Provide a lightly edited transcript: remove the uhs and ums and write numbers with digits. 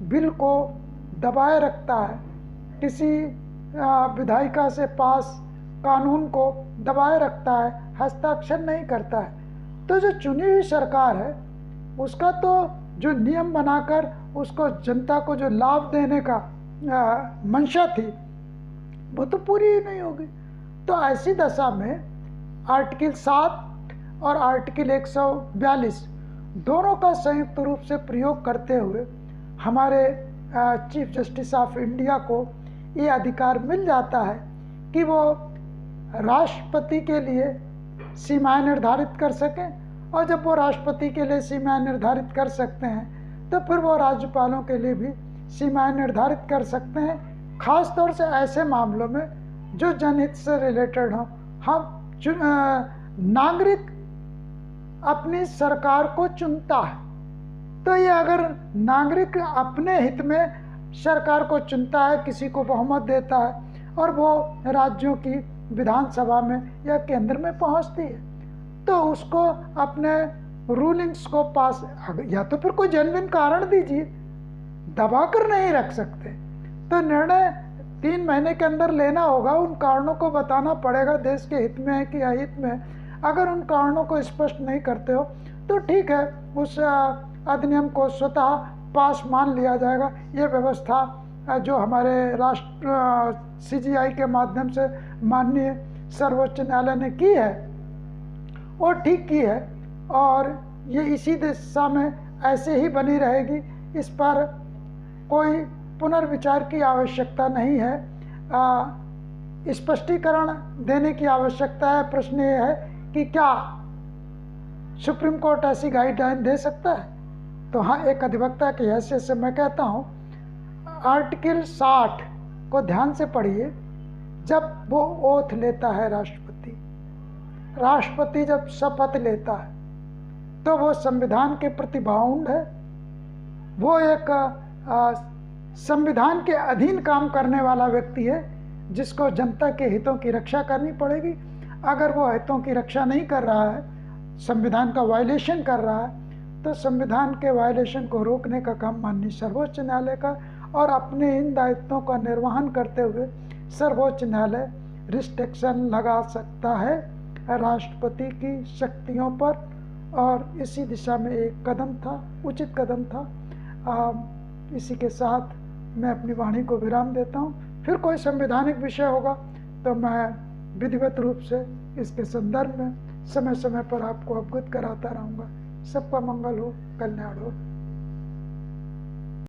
Bill को दबाए रखता है, किसी विधायिका से पास कानून को दबाए रखता है, हस्ताक्षर नहीं करता है। तो जो चुनी हुई सरकार है उसका तो जो नियम बनाकर उसको जनता को जो लाभ देने का मंशा थी वो तो पूरी ही नहीं होगी। तो ऐसी दशा में आर्टिकल 7 और आर्टिकल 142 दोनों का संयुक्त रूप से प्रयोग करते हुए हमारे चीफ जस्टिस ऑफ इंडिया को ये अधिकार मिल जाता है कि वो राष्ट्रपति के लिए सीमाएं निर्धारित कर सकें, और जब वो राष्ट्रपति के लिए सीमाएं निर्धारित कर सकते हैं तो फिर वो राज्यपालों के लिए भी सीमाएं निर्धारित कर सकते हैं, खास तौर से ऐसे मामलों में जो जनहित से रिलेटेड हों। हम नागरिक अपनी सरकार को चुनता है, तो ये अगर नागरिक अपने हित में सरकार को चुनता है, किसी को बहुमत देता है और वो राज्यों की विधानसभा में या केंद्र में पहुंचती है, तो उसको अपने रूलिंग्स को पास, या तो फिर कोई जेन्युइन कारण दीजिए, दबा कर नहीं रख सकते। तो निर्णय 3 महीने के अंदर लेना होगा, उन कारणों को बताना पड़ेगा, देश के हित में है कि अहित में है। अगर उन कारणों को स्पष्ट नहीं करते हो तो ठीक है, उस अधिनियम को स्वतः पास मान लिया जाएगा। ये व्यवस्था जो हमारे राष्ट्र CGI के माध्यम से माननीय सर्वोच्च न्यायालय ने की है वो ठीक की है, और ये इसी दिशा में ऐसे ही बनी रहेगी। इस पर कोई पुनर्विचार की आवश्यकता नहीं है, स्पष्टीकरण देने की आवश्यकता है। प्रश्न ये है कि क्या सुप्रीम कोर्ट ऐसी गाइडलाइन दे सकता है? तो हाँ, एक अधिवक्ता की हैसियत से मैं कहता हूँ, आर्टिकल 60 को ध्यान से पढ़िए। जब वो ओथ लेता है राष्ट्रपति जब शपथ लेता है तो वो संविधान के प्रति बाउंड है, वो एक संविधान के अधीन काम करने वाला व्यक्ति है जिसको जनता के हितों की रक्षा करनी पड़ेगी। अगर वो हितों की रक्षा नहीं कर रहा है, संविधान का वायलेशन कर रहा है, तो संविधान के वायलेशन को रोकने का काम माननीय सर्वोच्च न्यायालय का, और अपने इन दायित्वों का निर्वहन करते हुए सर्वोच्च न्यायालय रिस्ट्रिक्शन लगा सकता है राष्ट्रपति की शक्तियों पर, और इसी दिशा में एक कदम था, उचित कदम था। इसी के साथ मैं अपनी वाणी को विराम देता हूँ। फिर कोई संवैधानिक विषय होगा तो मैं विधिवत रूप से इसके संदर्भ में समय समय पर आपको अवगत कराता रहूँगा। सबका मंगल हो, कल्याण हो।